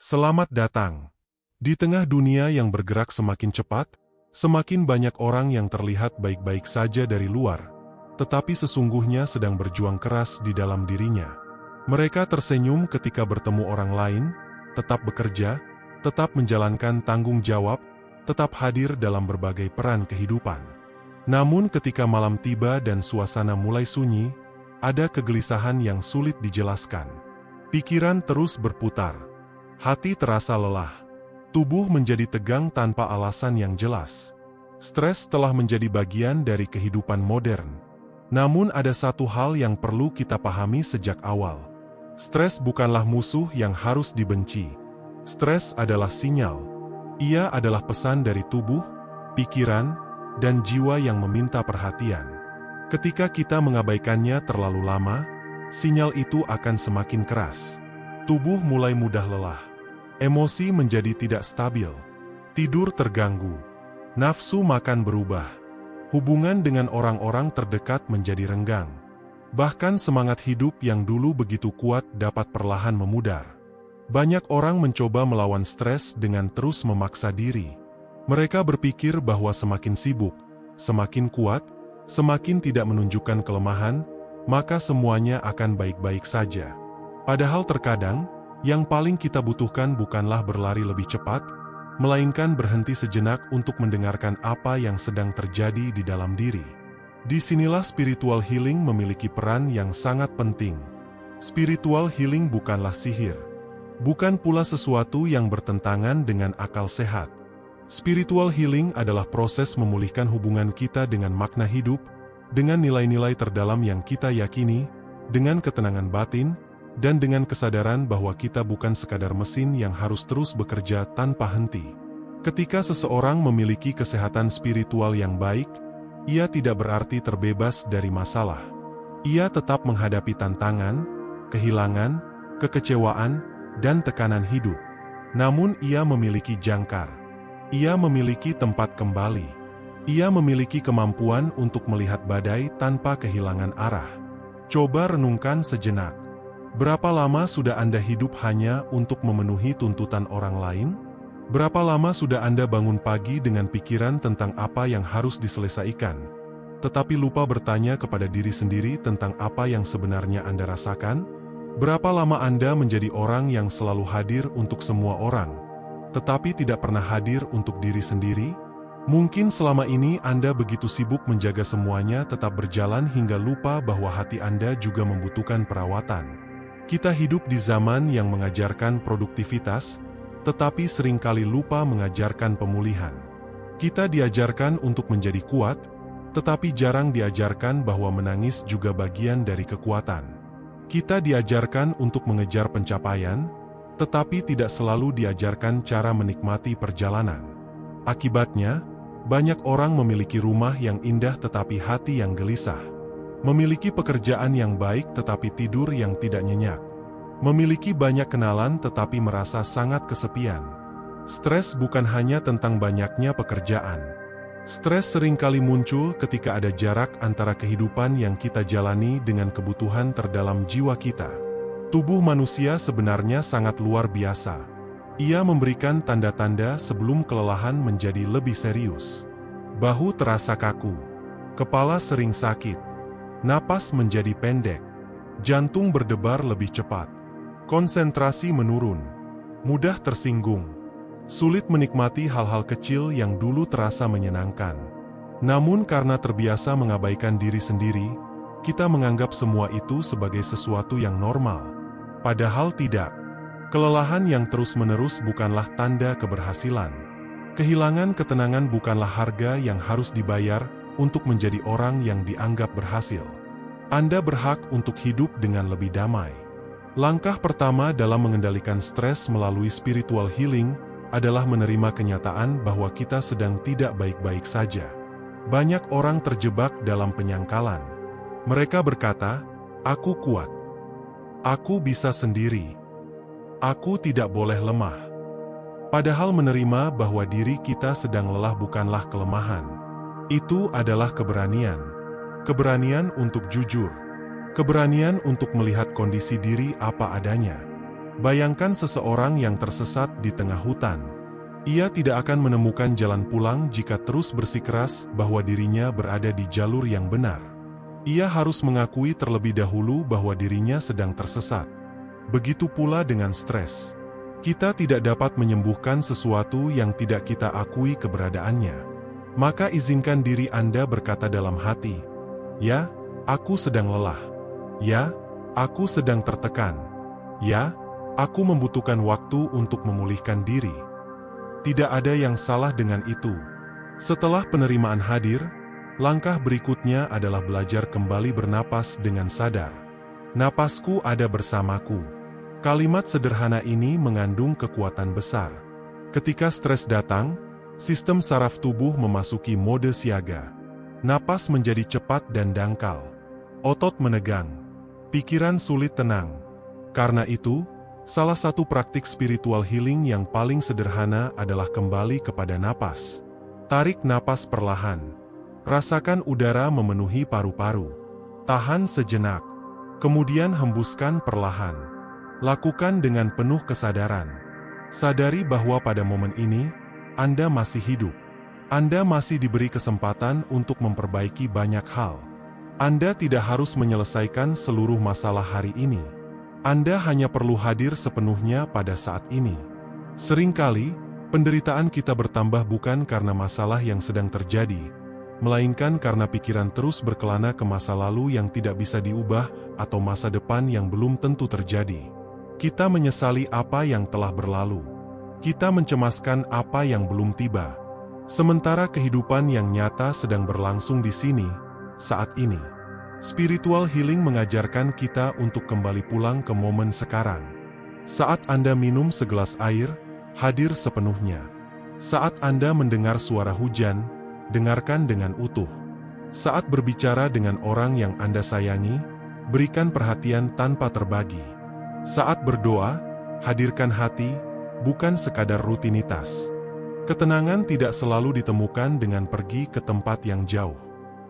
Selamat datang. Di tengah dunia yang bergerak semakin cepat, semakin banyak orang yang terlihat baik-baik saja dari luar, tetapi sesungguhnya sedang berjuang keras di dalam dirinya. Mereka tersenyum ketika bertemu orang lain, tetap bekerja, tetap menjalankan tanggung jawab, tetap hadir dalam berbagai peran kehidupan. Namun ketika malam tiba dan suasana mulai sunyi, ada kegelisahan yang sulit dijelaskan. Pikiran terus berputar. Hati terasa lelah. Tubuh menjadi tegang tanpa alasan yang jelas. Stres telah menjadi bagian dari kehidupan modern. Namun ada satu hal yang perlu kita pahami sejak awal. Stres bukanlah musuh yang harus dibenci. Stres adalah sinyal. Ia adalah pesan dari tubuh, pikiran, dan jiwa yang meminta perhatian. Ketika kita mengabaikannya terlalu lama, sinyal itu akan semakin keras. Tubuh mulai mudah lelah. Emosi menjadi tidak stabil. Tidur terganggu. Nafsu makan berubah. Hubungan dengan orang-orang terdekat menjadi renggang. Bahkan semangat hidup yang dulu begitu kuat dapat perlahan memudar. Banyak orang mencoba melawan stres dengan terus memaksa diri. Mereka berpikir bahwa semakin sibuk, semakin kuat, semakin tidak menunjukkan kelemahan, maka semuanya akan baik-baik saja. Padahal terkadang, yang paling kita butuhkan bukanlah berlari lebih cepat, melainkan berhenti sejenak untuk mendengarkan apa yang sedang terjadi di dalam diri. Disinilah spiritual healing memiliki peran yang sangat penting. Spiritual healing bukanlah sihir. Bukan pula sesuatu yang bertentangan dengan akal sehat. Spiritual healing adalah proses memulihkan hubungan kita dengan makna hidup, dengan nilai-nilai terdalam yang kita yakini, dengan ketenangan batin, dan dengan kesadaran bahwa kita bukan sekadar mesin yang harus terus bekerja tanpa henti. Ketika seseorang memiliki kesehatan spiritual yang baik, ia tidak berarti terbebas dari masalah. Ia tetap menghadapi tantangan, kehilangan, kekecewaan, dan tekanan hidup. Namun ia memiliki jangkar. Ia memiliki tempat kembali. Ia memiliki kemampuan untuk melihat badai tanpa kehilangan arah. Coba renungkan sejenak. Berapa lama sudah Anda hidup hanya untuk memenuhi tuntutan orang lain? Berapa lama sudah Anda bangun pagi dengan pikiran tentang apa yang harus diselesaikan, tetapi lupa bertanya kepada diri sendiri tentang apa yang sebenarnya Anda rasakan? Berapa lama Anda menjadi orang yang selalu hadir untuk semua orang, tetapi tidak pernah hadir untuk diri sendiri? Mungkin selama ini Anda begitu sibuk menjaga semuanya tetap berjalan hingga lupa bahwa hati Anda juga membutuhkan perawatan. Kita hidup di zaman yang mengajarkan produktivitas, tetapi seringkali lupa mengajarkan pemulihan. Kita diajarkan untuk menjadi kuat, tetapi jarang diajarkan bahwa menangis juga bagian dari kekuatan. Kita diajarkan untuk mengejar pencapaian, tetapi tidak selalu diajarkan cara menikmati perjalanan. Akibatnya, banyak orang memiliki rumah yang indah tetapi hati yang gelisah. Memiliki pekerjaan yang baik tetapi tidur yang tidak nyenyak. Memiliki banyak kenalan tetapi merasa sangat kesepian. Stres bukan hanya tentang banyaknya pekerjaan. Stres seringkali muncul ketika ada jarak antara kehidupan yang kita jalani dengan kebutuhan terdalam jiwa kita. Tubuh manusia sebenarnya sangat luar biasa. Ia memberikan tanda-tanda sebelum kelelahan menjadi lebih serius. Bahu terasa kaku. Kepala sering sakit. Napas menjadi pendek. Jantung berdebar lebih cepat. Konsentrasi menurun. Mudah tersinggung. Sulit menikmati hal-hal kecil yang dulu terasa menyenangkan. Namun karena terbiasa mengabaikan diri sendiri, kita menganggap semua itu sebagai sesuatu yang normal. Padahal tidak. Kelelahan yang terus-menerus bukanlah tanda keberhasilan. Kehilangan ketenangan bukanlah harga yang harus dibayar untuk menjadi orang yang dianggap berhasil. Anda berhak untuk hidup dengan lebih damai. Langkah pertama dalam mengendalikan stres melalui spiritual healing adalah menerima kenyataan bahwa kita sedang tidak baik-baik saja. Banyak orang terjebak dalam penyangkalan. Mereka berkata, "Aku kuat. Aku bisa sendiri. Aku tidak boleh lemah." Padahal menerima bahwa diri kita sedang lelah bukanlah kelemahan. Itu adalah keberanian. Keberanian untuk jujur. Keberanian untuk melihat kondisi diri apa adanya. Bayangkan seseorang yang tersesat di tengah hutan. Ia tidak akan menemukan jalan pulang jika terus bersikeras bahwa dirinya berada di jalur yang benar. Ia harus mengakui terlebih dahulu bahwa dirinya sedang tersesat. Begitu pula dengan stres. Kita tidak dapat menyembuhkan sesuatu yang tidak kita akui keberadaannya. Maka izinkan diri Anda berkata dalam hati, "Ya, aku sedang lelah. Ya, aku sedang tertekan. Ya, aku membutuhkan waktu untuk memulihkan diri." Tidak ada yang salah dengan itu. Setelah penerimaan hadir, langkah berikutnya adalah belajar kembali bernapas dengan sadar. Napasku ada bersamaku. Kalimat sederhana ini mengandung kekuatan besar. Ketika stres datang, sistem saraf tubuh memasuki mode siaga. Napas menjadi cepat dan dangkal. Otot menegang. Pikiran sulit tenang. Karena itu, salah satu praktik spiritual healing yang paling sederhana adalah kembali kepada napas. Tarik napas perlahan. Rasakan udara memenuhi paru-paru. Tahan sejenak. Kemudian hembuskan perlahan. Lakukan dengan penuh kesadaran. Sadari bahwa pada momen ini, Anda masih hidup. Anda masih diberi kesempatan untuk memperbaiki banyak hal. Anda tidak harus menyelesaikan seluruh masalah hari ini. Anda hanya perlu hadir sepenuhnya pada saat ini. Seringkali, penderitaan kita bertambah bukan karena masalah yang sedang terjadi, melainkan karena pikiran terus berkelana ke masa lalu yang tidak bisa diubah atau masa depan yang belum tentu terjadi. Kita menyesali apa yang telah berlalu. Kita mencemaskan apa yang belum tiba. Sementara kehidupan yang nyata sedang berlangsung di sini, saat ini. Spiritual healing mengajarkan kita untuk kembali pulang ke momen sekarang. Saat Anda minum segelas air, hadir sepenuhnya. Saat Anda mendengar suara hujan, dengarkan dengan utuh. Saat berbicara dengan orang yang Anda sayangi, berikan perhatian tanpa terbagi. Saat berdoa, hadirkan hati, bukan sekadar rutinitas. Ketenangan tidak selalu ditemukan dengan pergi ke tempat yang jauh.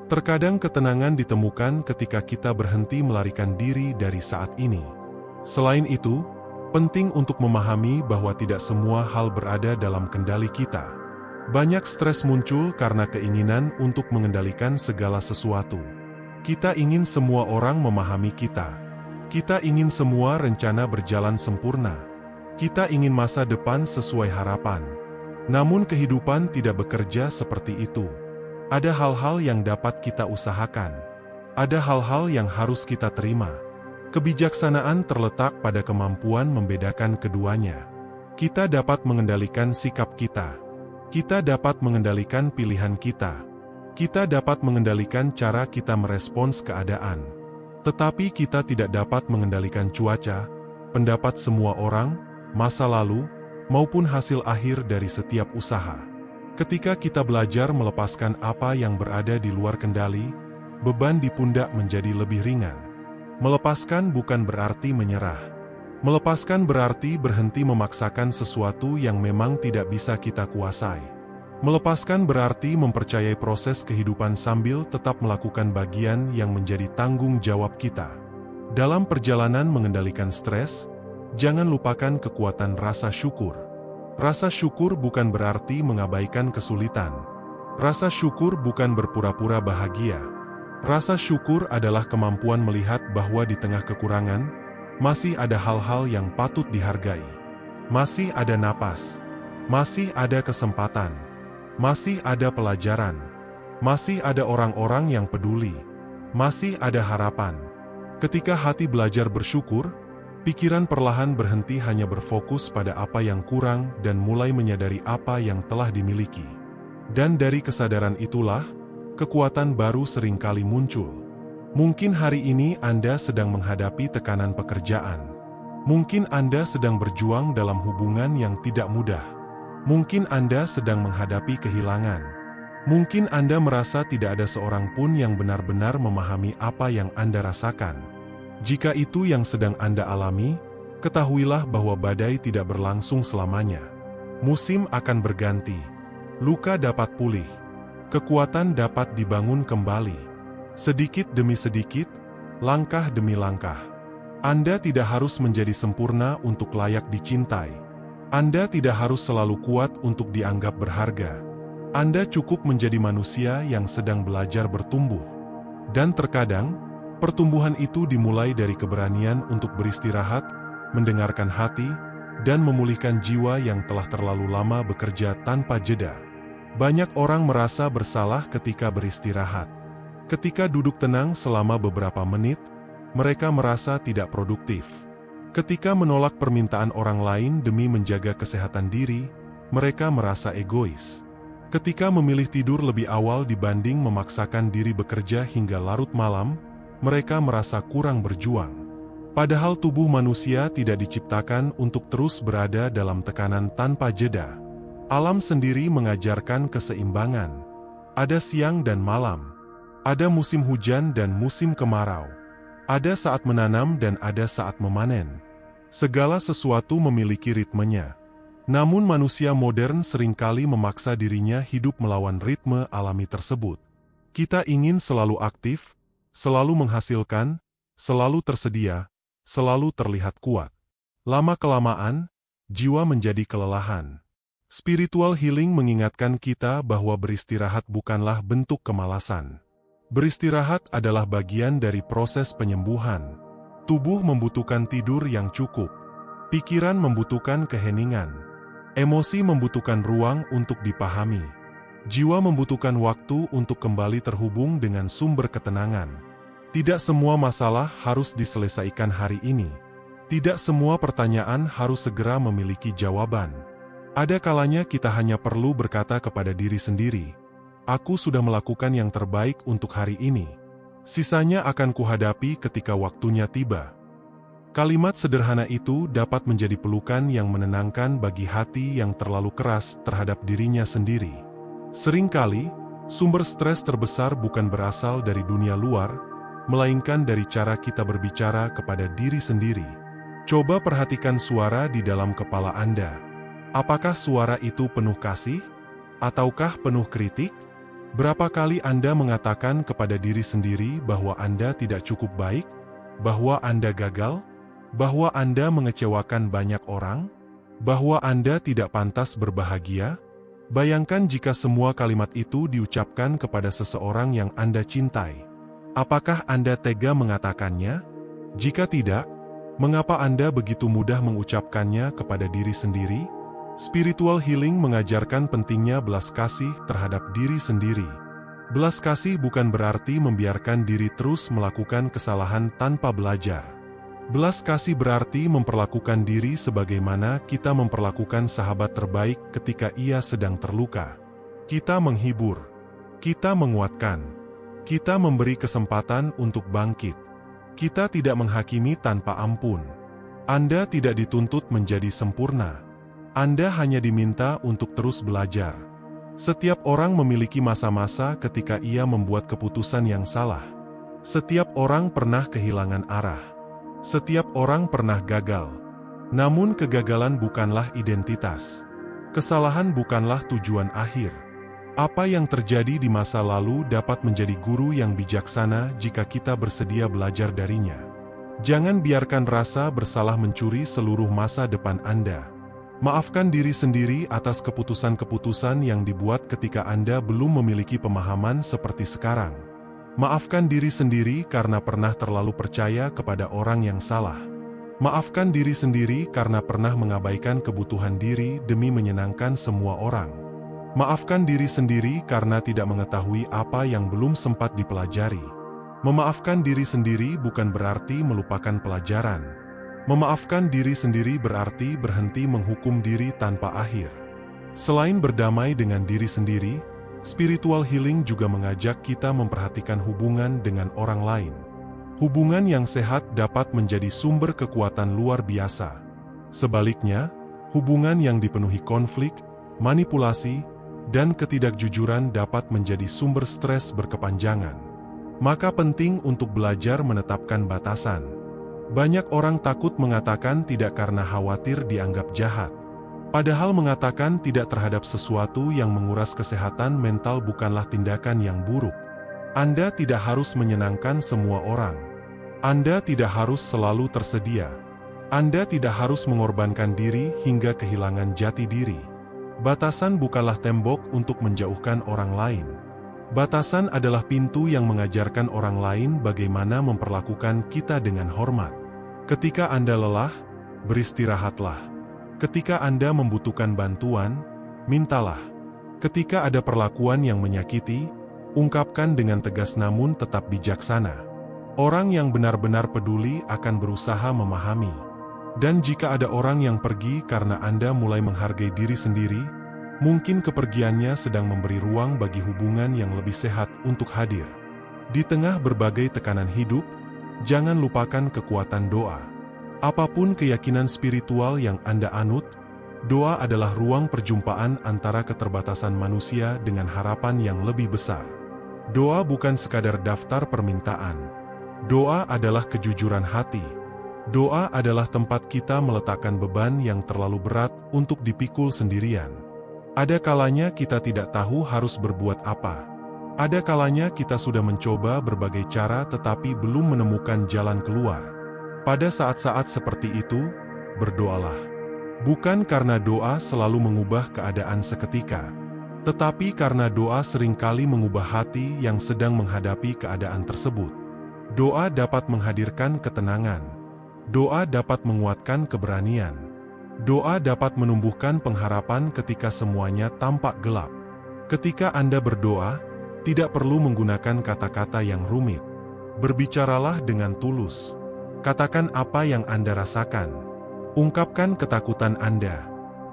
Terkadang ketenangan ditemukan ketika kita berhenti melarikan diri dari saat ini. Selain itu, penting untuk memahami bahwa tidak semua hal berada dalam kendali kita. Banyak stres muncul karena keinginan untuk mengendalikan segala sesuatu. Kita ingin semua orang memahami kita. Kita ingin semua rencana berjalan sempurna. Kita ingin masa depan sesuai harapan. Namun kehidupan tidak bekerja seperti itu. Ada hal-hal yang dapat kita usahakan. Ada hal-hal yang harus kita terima. Kebijaksanaan terletak pada kemampuan membedakan keduanya. Kita dapat mengendalikan sikap kita. Kita dapat mengendalikan pilihan kita. Kita dapat mengendalikan cara kita merespons keadaan. Tetapi kita tidak dapat mengendalikan cuaca, pendapat semua orang, masa lalu, maupun hasil akhir dari setiap usaha. Ketika kita belajar melepaskan apa yang berada di luar kendali, beban di pundak menjadi lebih ringan. Melepaskan bukan berarti menyerah. Melepaskan berarti berhenti memaksakan sesuatu yang memang tidak bisa kita kuasai. Melepaskan berarti mempercayai proses kehidupan sambil tetap melakukan bagian yang menjadi tanggung jawab kita. Dalam perjalanan mengendalikan stres, jangan lupakan kekuatan rasa syukur. Rasa syukur bukan berarti mengabaikan kesulitan. Rasa syukur bukan berpura-pura bahagia. Rasa syukur adalah kemampuan melihat bahwa di tengah kekurangan, masih ada hal-hal yang patut dihargai. Masih ada napas. Masih ada kesempatan. Masih ada pelajaran. Masih ada orang-orang yang peduli. Masih ada harapan. Ketika hati belajar bersyukur, pikiran perlahan berhenti hanya berfokus pada apa yang kurang dan mulai menyadari apa yang telah dimiliki. Dan dari kesadaran itulah, kekuatan baru seringkali muncul. Mungkin hari ini Anda sedang menghadapi tekanan pekerjaan. Mungkin Anda sedang berjuang dalam hubungan yang tidak mudah. Mungkin Anda sedang menghadapi kehilangan. Mungkin Anda merasa tidak ada seorang pun yang benar-benar memahami apa yang Anda rasakan. Jika itu yang sedang Anda alami, ketahuilah bahwa badai tidak berlangsung selamanya. Musim akan berganti. Luka dapat pulih. Kekuatan dapat dibangun kembali. Sedikit demi sedikit, langkah demi langkah. Anda tidak harus menjadi sempurna untuk layak dicintai. Anda tidak harus selalu kuat untuk dianggap berharga. Anda cukup menjadi manusia yang sedang belajar bertumbuh. Dan terkadang, pertumbuhan itu dimulai dari keberanian untuk beristirahat, mendengarkan hati, dan memulihkan jiwa yang telah terlalu lama bekerja tanpa jeda. Banyak orang merasa bersalah ketika beristirahat. Ketika duduk tenang selama beberapa menit, mereka merasa tidak produktif. Ketika menolak permintaan orang lain demi menjaga kesehatan diri, mereka merasa egois. Ketika memilih tidur lebih awal dibanding memaksakan diri bekerja hingga larut malam, mereka merasa kurang berjuang. Padahal tubuh manusia tidak diciptakan untuk terus berada dalam tekanan tanpa jeda. Alam sendiri mengajarkan keseimbangan. Ada siang dan malam. Ada musim hujan dan musim kemarau. Ada saat menanam dan ada saat memanen. Segala sesuatu memiliki ritmenya. Namun manusia modern seringkali memaksa dirinya hidup melawan ritme alami tersebut. Kita ingin selalu aktif, selalu menghasilkan, selalu tersedia, selalu terlihat kuat. Lama-kelamaan, jiwa menjadi kelelahan. Spiritual healing mengingatkan kita bahwa beristirahat bukanlah bentuk kemalasan. Beristirahat adalah bagian dari proses penyembuhan. Tubuh membutuhkan tidur yang cukup. Pikiran membutuhkan keheningan. Emosi membutuhkan ruang untuk dipahami. Jiwa membutuhkan waktu untuk kembali terhubung dengan sumber ketenangan. Tidak semua masalah harus diselesaikan hari ini. Tidak semua pertanyaan harus segera memiliki jawaban. Ada kalanya kita hanya perlu berkata kepada diri sendiri, "Aku sudah melakukan yang terbaik untuk hari ini. Sisanya akan kuhadapi ketika waktunya tiba." Kalimat sederhana itu dapat menjadi pelukan yang menenangkan bagi hati yang terlalu keras terhadap dirinya sendiri. Seringkali, sumber stres terbesar bukan berasal dari dunia luar, melainkan dari cara kita berbicara kepada diri sendiri. Coba perhatikan suara di dalam kepala Anda. Apakah suara itu penuh kasih? Ataukah penuh kritik? Berapa kali Anda mengatakan kepada diri sendiri bahwa Anda tidak cukup baik, bahwa Anda gagal, bahwa Anda mengecewakan banyak orang, bahwa Anda tidak pantas berbahagia? Bayangkan jika semua kalimat itu diucapkan kepada seseorang yang Anda cintai. Apakah Anda tega mengatakannya? Jika tidak, mengapa Anda begitu mudah mengucapkannya kepada diri sendiri? Spiritual healing mengajarkan pentingnya belas kasih terhadap diri sendiri. Belas kasih bukan berarti membiarkan diri terus melakukan kesalahan tanpa belajar. Belas kasih berarti memperlakukan diri sebagaimana kita memperlakukan sahabat terbaik ketika ia sedang terluka. Kita menghibur, kita menguatkan, kita memberi kesempatan untuk bangkit. Kita tidak menghakimi tanpa ampun. Anda tidak dituntut menjadi sempurna. Anda hanya diminta untuk terus belajar. Setiap orang memiliki masa-masa ketika ia membuat keputusan yang salah. Setiap orang pernah kehilangan arah. Setiap orang pernah gagal. Namun kegagalan bukanlah identitas. Kesalahan bukanlah tujuan akhir. Apa yang terjadi di masa lalu dapat menjadi guru yang bijaksana jika kita bersedia belajar darinya. Jangan biarkan rasa bersalah mencuri seluruh masa depan Anda. Maafkan diri sendiri atas keputusan-keputusan yang dibuat ketika Anda belum memiliki pemahaman seperti sekarang. Maafkan diri sendiri karena pernah terlalu percaya kepada orang yang salah. Maafkan diri sendiri karena pernah mengabaikan kebutuhan diri demi menyenangkan semua orang. Maafkan diri sendiri karena tidak mengetahui apa yang belum sempat dipelajari. Memaafkan diri sendiri bukan berarti melupakan pelajaran. Memaafkan diri sendiri berarti berhenti menghukum diri tanpa akhir. Selain berdamai dengan diri sendiri, spiritual healing juga mengajak kita memperhatikan hubungan dengan orang lain. Hubungan yang sehat dapat menjadi sumber kekuatan luar biasa. Sebaliknya, hubungan yang dipenuhi konflik, manipulasi, dan ketidakjujuran dapat menjadi sumber stres berkepanjangan. Maka penting untuk belajar menetapkan batasan. Banyak orang takut mengatakan tidak karena khawatir dianggap jahat. Padahal mengatakan tidak terhadap sesuatu yang menguras kesehatan mental bukanlah tindakan yang buruk. Anda tidak harus menyenangkan semua orang. Anda tidak harus selalu tersedia. Anda tidak harus mengorbankan diri hingga kehilangan jati diri. Batasan bukanlah tembok untuk menjauhkan orang lain. Batasan adalah pintu yang mengajarkan orang lain bagaimana memperlakukan kita dengan hormat. Ketika Anda lelah, beristirahatlah. Ketika Anda membutuhkan bantuan, mintalah. Ketika ada perlakuan yang menyakiti, ungkapkan dengan tegas namun tetap bijaksana. Orang yang benar-benar peduli akan berusaha memahami. Dan jika ada orang yang pergi karena Anda mulai menghargai diri sendiri, mungkin kepergiannya sedang memberi ruang bagi hubungan yang lebih sehat untuk hadir. Di tengah berbagai tekanan hidup, jangan lupakan kekuatan doa. Apapun keyakinan spiritual yang Anda anut, doa adalah ruang perjumpaan antara keterbatasan manusia dengan harapan yang lebih besar. Doa bukan sekadar daftar permintaan. Doa adalah kejujuran hati. Doa adalah tempat kita meletakkan beban yang terlalu berat untuk dipikul sendirian. Ada kalanya kita tidak tahu harus berbuat apa. Ada kalanya kita sudah mencoba berbagai cara tetapi belum menemukan jalan keluar. Pada saat-saat seperti itu, berdoalah. Bukan karena doa selalu mengubah keadaan seketika, tetapi karena doa seringkali mengubah hati yang sedang menghadapi keadaan tersebut. Doa dapat menghadirkan ketenangan. Doa dapat menguatkan keberanian. Doa dapat menumbuhkan pengharapan ketika semuanya tampak gelap. Ketika Anda berdoa, tidak perlu menggunakan kata-kata yang rumit. Berbicaralah dengan tulus. Katakan apa yang Anda rasakan. Ungkapkan ketakutan Anda.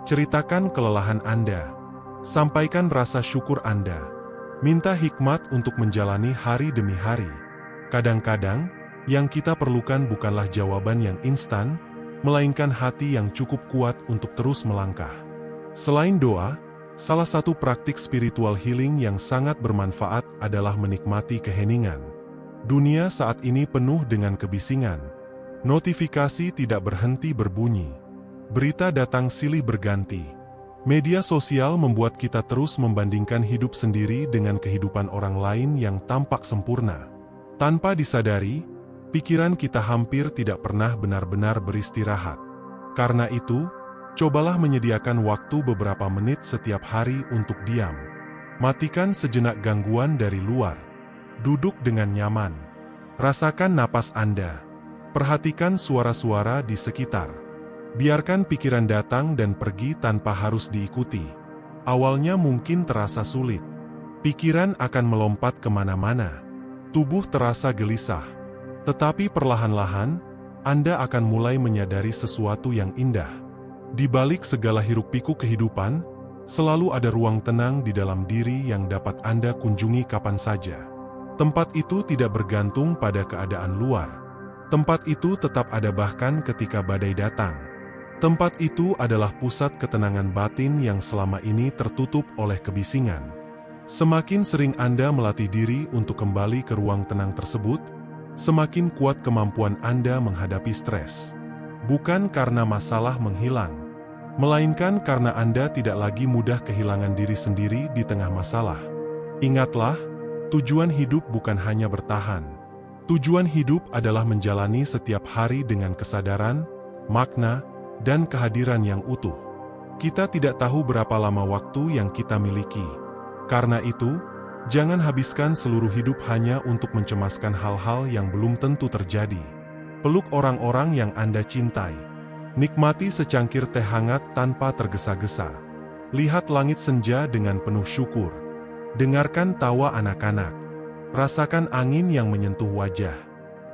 Ceritakan kelelahan Anda. Sampaikan rasa syukur Anda. Minta hikmat untuk menjalani hari demi hari. Kadang-kadang, yang kita perlukan bukanlah jawaban yang instan, melainkan hati yang cukup kuat untuk terus melangkah. Selain doa, salah satu praktik spiritual healing yang sangat bermanfaat adalah menikmati keheningan. Dunia saat ini penuh dengan kebisingan. Notifikasi tidak berhenti berbunyi. Berita datang silih berganti. Media sosial membuat kita terus membandingkan hidup sendiri dengan kehidupan orang lain yang tampak sempurna. Tanpa disadari, pikiran kita hampir tidak pernah benar-benar beristirahat. Karena itu, cobalah menyediakan waktu beberapa menit setiap hari untuk diam. Matikan sejenak gangguan dari luar. Duduk dengan nyaman. Rasakan napas Anda. Perhatikan suara-suara di sekitar. Biarkan pikiran datang dan pergi tanpa harus diikuti. Awalnya mungkin terasa sulit. Pikiran akan melompat kemana-mana. Tubuh terasa gelisah. Tetapi perlahan-lahan, Anda akan mulai menyadari sesuatu yang indah. Di balik segala hiruk-pikuk kehidupan, selalu ada ruang tenang di dalam diri yang dapat Anda kunjungi kapan saja. Tempat itu tidak bergantung pada keadaan luar. Tempat itu tetap ada bahkan ketika badai datang. Tempat itu adalah pusat ketenangan batin yang selama ini tertutup oleh kebisingan. Semakin sering Anda melatih diri untuk kembali ke ruang tenang tersebut, semakin kuat kemampuan Anda menghadapi stres. Bukan karena masalah menghilang, melainkan karena Anda tidak lagi mudah kehilangan diri sendiri di tengah masalah. Ingatlah, tujuan hidup bukan hanya bertahan. Tujuan hidup adalah menjalani setiap hari dengan kesadaran, makna, dan kehadiran yang utuh. Kita tidak tahu berapa lama waktu yang kita miliki. Karena itu, jangan habiskan seluruh hidup hanya untuk mencemaskan hal-hal yang belum tentu terjadi. Peluk orang-orang yang Anda cintai. Nikmati secangkir teh hangat tanpa tergesa-gesa. Lihat langit senja dengan penuh syukur. Dengarkan tawa anak-anak. Rasakan angin yang menyentuh wajah.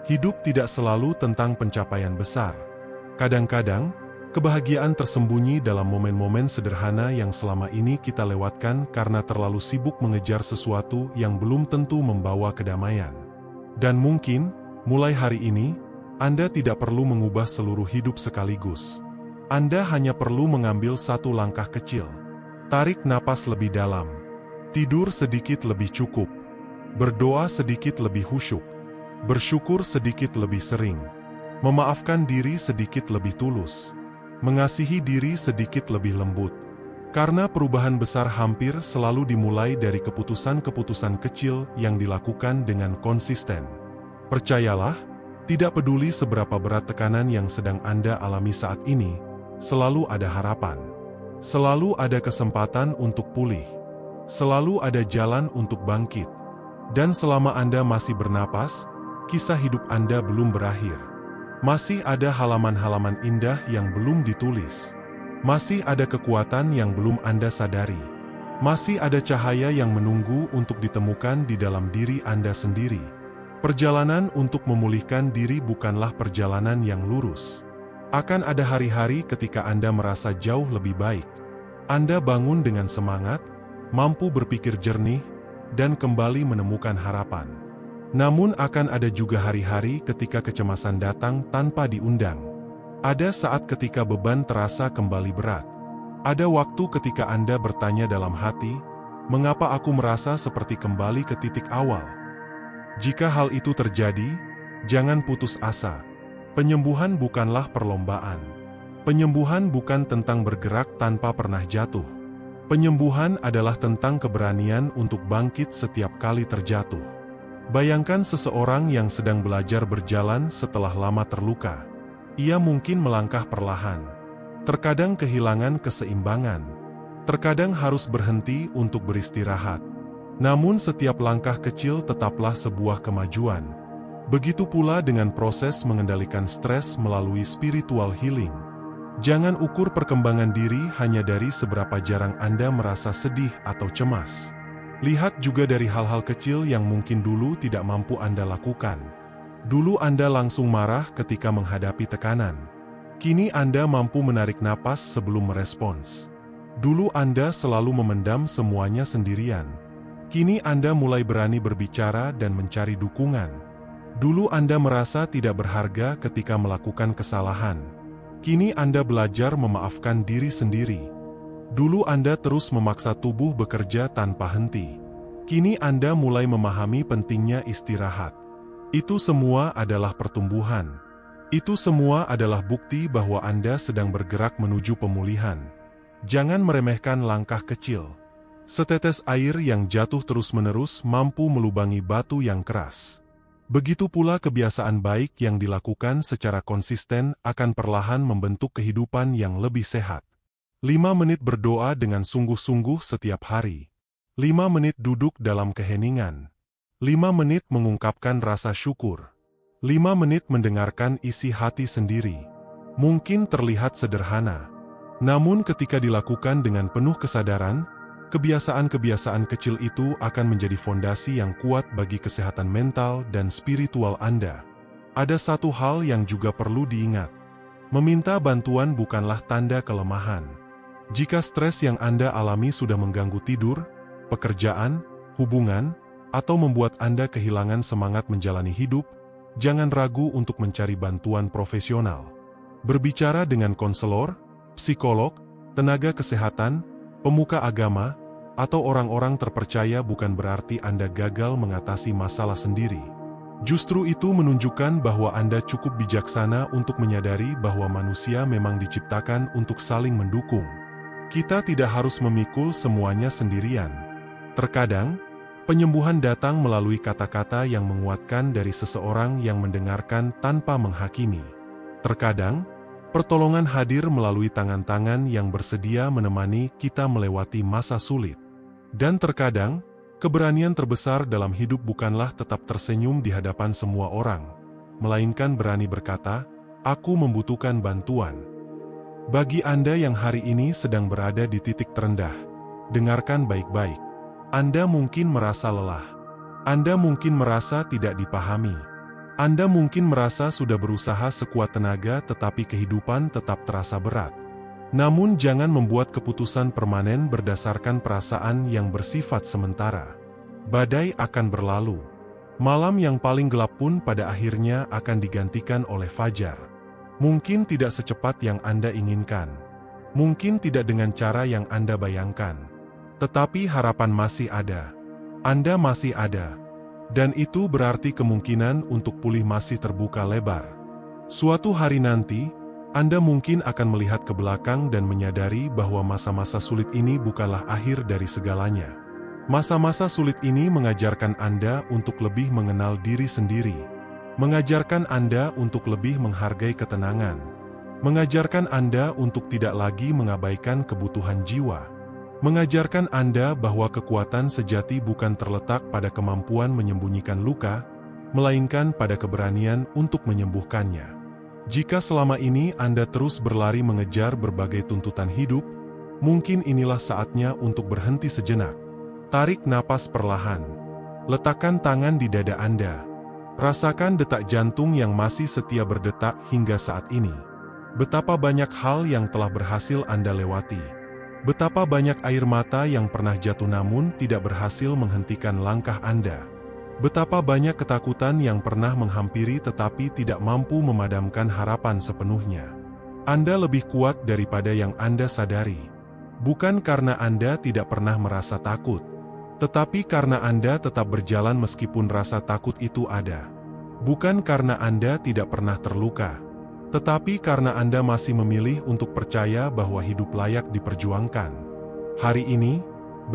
Hidup tidak selalu tentang pencapaian besar. Kadang-kadang, kebahagiaan tersembunyi dalam momen-momen sederhana yang selama ini kita lewatkan karena terlalu sibuk mengejar sesuatu yang belum tentu membawa kedamaian. Dan mungkin, mulai hari ini, Anda tidak perlu mengubah seluruh hidup sekaligus. Anda hanya perlu mengambil satu langkah kecil. Tarik napas lebih dalam. Tidur sedikit lebih cukup. Berdoa sedikit lebih khusyuk. Bersyukur sedikit lebih sering. Memaafkan diri sedikit lebih tulus. Mengasihi diri sedikit lebih lembut. Karena perubahan besar hampir selalu dimulai dari keputusan-keputusan kecil yang dilakukan dengan konsisten. Percayalah, Tidak peduli seberapa berat tekanan yang sedang Anda alami saat ini, selalu ada harapan. Selalu ada kesempatan untuk pulih. Selalu ada jalan untuk bangkit. Dan selama Anda masih bernapas, kisah hidup Anda belum berakhir. Masih ada halaman-halaman indah yang belum ditulis. Masih ada kekuatan yang belum Anda sadari. Masih ada cahaya yang menunggu untuk ditemukan di dalam diri Anda sendiri. Perjalanan untuk memulihkan diri bukanlah perjalanan yang lurus. Akan ada hari-hari ketika Anda merasa jauh lebih baik. Anda bangun dengan semangat, mampu berpikir jernih, dan kembali menemukan harapan. Namun akan ada juga hari-hari ketika kecemasan datang tanpa diundang. Ada saat ketika beban terasa kembali berat. Ada waktu ketika Anda bertanya dalam hati, mengapa aku merasa seperti kembali ke titik awal? Jika hal itu terjadi, jangan putus asa. Penyembuhan bukanlah perlombaan. Penyembuhan bukan tentang bergerak tanpa pernah jatuh. Penyembuhan adalah tentang keberanian untuk bangkit setiap kali terjatuh. Bayangkan seseorang yang sedang belajar berjalan setelah lama terluka. Ia mungkin melangkah perlahan. Terkadang kehilangan keseimbangan. Terkadang harus berhenti untuk beristirahat. Namun setiap langkah kecil tetaplah sebuah kemajuan. Begitu pula dengan proses mengendalikan stres melalui spiritual healing. Jangan ukur perkembangan diri hanya dari seberapa jarang Anda merasa sedih atau cemas. Lihat juga dari hal-hal kecil yang mungkin dulu tidak mampu Anda lakukan. Dulu Anda langsung marah ketika menghadapi tekanan. Kini Anda mampu menarik napas sebelum merespons. Dulu Anda selalu memendam semuanya sendirian. Kini Anda mulai berani berbicara dan mencari dukungan. Dulu Anda merasa tidak berharga ketika melakukan kesalahan. Kini Anda belajar memaafkan diri sendiri. Dulu Anda terus memaksa tubuh bekerja tanpa henti. Kini Anda mulai memahami pentingnya istirahat. Itu semua adalah pertumbuhan. Itu semua adalah bukti bahwa Anda sedang bergerak menuju pemulihan. Jangan meremehkan langkah kecil. Setetes air yang jatuh terus-menerus mampu melubangi batu yang keras. Begitu pula kebiasaan baik yang dilakukan secara konsisten akan perlahan membentuk kehidupan yang lebih sehat. 5 menit berdoa dengan sungguh-sungguh setiap hari. 5 menit duduk dalam keheningan. 5 menit mengungkapkan rasa syukur. 5 menit mendengarkan isi hati sendiri. Mungkin terlihat sederhana. Namun ketika dilakukan dengan penuh kesadaran, kebiasaan-kebiasaan kecil itu akan menjadi fondasi yang kuat bagi kesehatan mental dan spiritual Anda. Ada satu hal yang juga perlu diingat. Meminta bantuan bukanlah tanda kelemahan. Jika stres yang Anda alami sudah mengganggu tidur, pekerjaan, hubungan, atau membuat Anda kehilangan semangat menjalani hidup, jangan ragu untuk mencari bantuan profesional. Berbicara dengan konselor, psikolog, tenaga kesehatan, pemuka agama, atau orang-orang terpercaya bukan berarti Anda gagal mengatasi masalah sendiri. Justru itu menunjukkan bahwa Anda cukup bijaksana untuk menyadari bahwa manusia memang diciptakan untuk saling mendukung. Kita tidak harus memikul semuanya sendirian. Terkadang, penyembuhan datang melalui kata-kata yang menguatkan dari seseorang yang mendengarkan tanpa menghakimi. Terkadang, pertolongan hadir melalui tangan-tangan yang bersedia menemani kita melewati masa sulit. Dan terkadang, keberanian terbesar dalam hidup bukanlah tetap tersenyum di hadapan semua orang, melainkan berani berkata, "Aku membutuhkan bantuan." Bagi Anda yang hari ini sedang berada di titik terendah, dengarkan baik-baik. Anda mungkin merasa lelah. Anda mungkin merasa tidak dipahami. Anda mungkin merasa sudah berusaha sekuat tenaga tetapi kehidupan tetap terasa berat. Namun jangan membuat keputusan permanen berdasarkan perasaan yang bersifat sementara. Badai akan berlalu. Malam yang paling gelap pun pada akhirnya akan digantikan oleh fajar. Mungkin tidak secepat yang Anda inginkan. Mungkin tidak dengan cara yang Anda bayangkan. Tetapi harapan masih ada. Anda masih ada. Dan itu berarti kemungkinan untuk pulih masih terbuka lebar. Suatu hari nanti, Anda mungkin akan melihat ke belakang dan menyadari bahwa masa-masa sulit ini bukanlah akhir dari segalanya. Masa-masa sulit ini mengajarkan Anda untuk lebih mengenal diri sendiri. mengajarkan Anda untuk lebih menghargai ketenangan, mengajarkan Anda untuk tidak lagi mengabaikan kebutuhan jiwa, mengajarkan Anda bahwa kekuatan sejati bukan terletak pada kemampuan menyembunyikan luka, melainkan pada keberanian untuk menyembuhkannya. Jika selama ini Anda terus berlari mengejar berbagai tuntutan hidup, mungkin inilah saatnya untuk berhenti sejenak. Tarik napas perlahan. Letakkan tangan di dada Anda. Rasakan detak jantung yang masih setia berdetak hingga saat ini. Betapa banyak hal yang telah berhasil Anda lewati. Betapa banyak air mata yang pernah jatuh namun tidak berhasil menghentikan langkah Anda. Betapa banyak ketakutan yang pernah menghampiri tetapi tidak mampu memadamkan harapan sepenuhnya. Anda lebih kuat daripada yang Anda sadari. Bukan karena Anda tidak pernah merasa takut, tetapi karena Anda tetap berjalan meskipun rasa takut itu ada. Bukan karena Anda tidak pernah terluka, tetapi karena Anda masih memilih untuk percaya bahwa hidup layak diperjuangkan. Hari ini,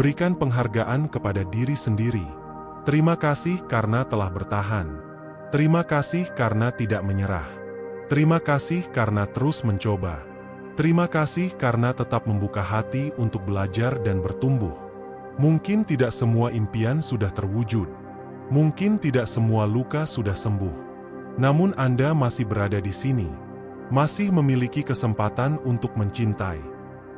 berikan penghargaan kepada diri sendiri. Terima kasih karena telah bertahan. Terima kasih karena tidak menyerah. Terima kasih karena terus mencoba. Terima kasih karena tetap membuka hati untuk belajar dan bertumbuh. Mungkin tidak semua impian sudah terwujud. Mungkin tidak semua luka sudah sembuh. Namun Anda masih berada di sini. Masih memiliki kesempatan untuk mencintai.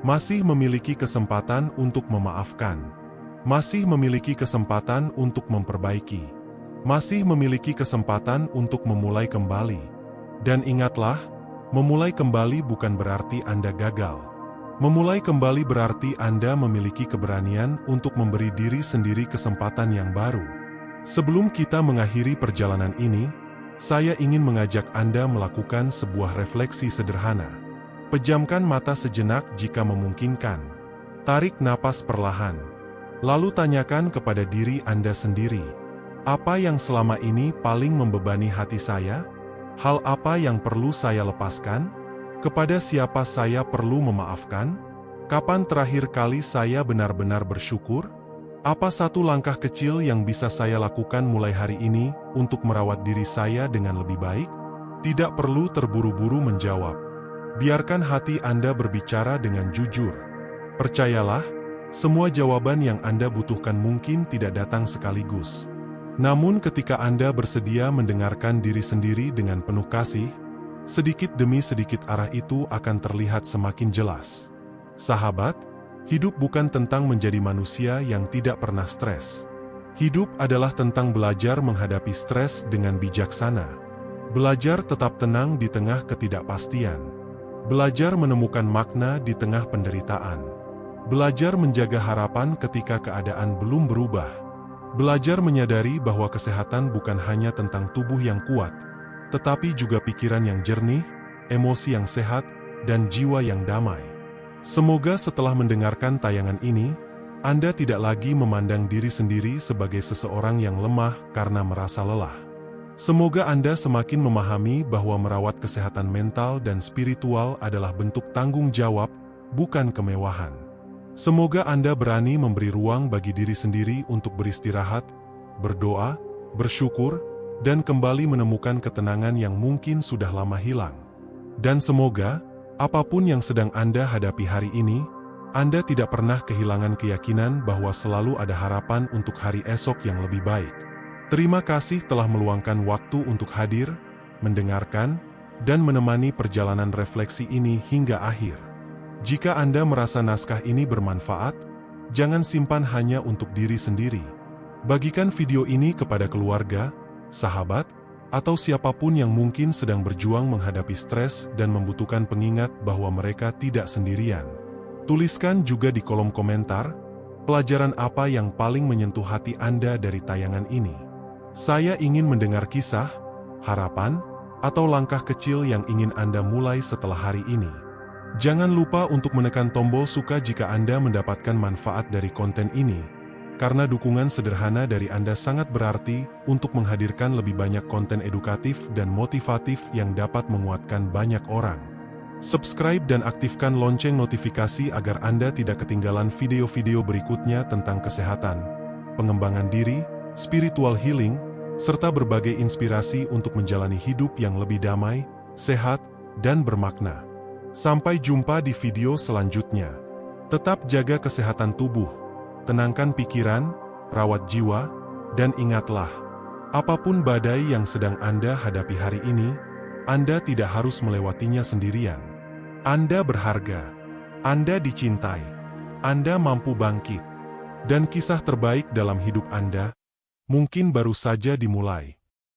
Masih memiliki kesempatan untuk memaafkan. Masih memiliki kesempatan untuk memperbaiki. Masih memiliki kesempatan untuk memulai kembali. Dan ingatlah, memulai kembali bukan berarti Anda gagal. Memulai kembali berarti Anda memiliki keberanian untuk memberi diri sendiri kesempatan yang baru. Sebelum kita mengakhiri perjalanan ini, saya ingin mengajak Anda melakukan sebuah refleksi sederhana. Pejamkan mata sejenak jika memungkinkan. Tarik napas perlahan. Lalu tanyakan kepada diri Anda sendiri, apa yang selama ini paling membebani hati saya? Hal apa yang perlu saya lepaskan? Kepada siapa saya perlu memaafkan? Kapan terakhir kali saya benar-benar bersyukur? Apa satu langkah kecil yang bisa saya lakukan mulai hari ini untuk merawat diri saya dengan lebih baik? Tidak perlu terburu-buru menjawab. Biarkan hati Anda berbicara dengan jujur. Percayalah, semua jawaban yang Anda butuhkan mungkin tidak datang sekaligus. Namun ketika Anda bersedia mendengarkan diri sendiri dengan penuh kasih, sedikit demi sedikit arah itu akan terlihat semakin jelas. Sahabat, hidup bukan tentang menjadi manusia yang tidak pernah stres. Hidup adalah tentang belajar menghadapi stres dengan bijaksana. Belajar tetap tenang di tengah ketidakpastian. Belajar menemukan makna di tengah penderitaan. Belajar menjaga harapan ketika keadaan belum berubah. Belajar menyadari bahwa kesehatan bukan hanya tentang tubuh yang kuat, tetapi juga pikiran yang jernih, emosi yang sehat, dan jiwa yang damai. Semoga setelah mendengarkan tayangan ini, Anda tidak lagi memandang diri sendiri sebagai seseorang yang lemah karena merasa lelah. Semoga Anda semakin memahami bahwa merawat kesehatan mental dan spiritual adalah bentuk tanggung jawab, bukan kemewahan. Semoga Anda berani memberi ruang bagi diri sendiri untuk beristirahat, berdoa, bersyukur, dan kembali menemukan ketenangan yang mungkin sudah lama hilang. Dan semoga, apapun yang sedang Anda hadapi hari ini, Anda tidak pernah kehilangan keyakinan bahwa selalu ada harapan untuk hari esok yang lebih baik. Terima kasih telah meluangkan waktu untuk hadir, mendengarkan, dan menemani perjalanan refleksi ini hingga akhir. Jika Anda merasa naskah ini bermanfaat, jangan simpan hanya untuk diri sendiri. Bagikan video ini kepada keluarga, sahabat, atau siapapun yang mungkin sedang berjuang menghadapi stres dan membutuhkan pengingat bahwa mereka tidak sendirian. Tuliskan juga di kolom komentar, pelajaran apa yang paling menyentuh hati Anda dari tayangan ini. Saya ingin mendengar kisah, harapan, atau langkah kecil yang ingin Anda mulai setelah hari ini. Jangan lupa untuk menekan tombol suka jika Anda mendapatkan manfaat dari konten ini, karena dukungan sederhana dari Anda sangat berarti untuk menghadirkan lebih banyak konten edukatif dan motivatif yang dapat menguatkan banyak orang. Subscribe dan aktifkan lonceng notifikasi agar Anda tidak ketinggalan video-video berikutnya tentang kesehatan, pengembangan diri, spiritual healing, serta berbagai inspirasi untuk menjalani hidup yang lebih damai, sehat, dan bermakna. Sampai jumpa di video selanjutnya. Tetap jaga kesehatan tubuh, tenangkan pikiran, rawat jiwa, dan ingatlah, apapun badai yang sedang Anda hadapi hari ini, Anda tidak harus melewatinya sendirian. Anda berharga, Anda dicintai, Anda mampu bangkit, dan kisah terbaik dalam hidup Anda mungkin baru saja dimulai.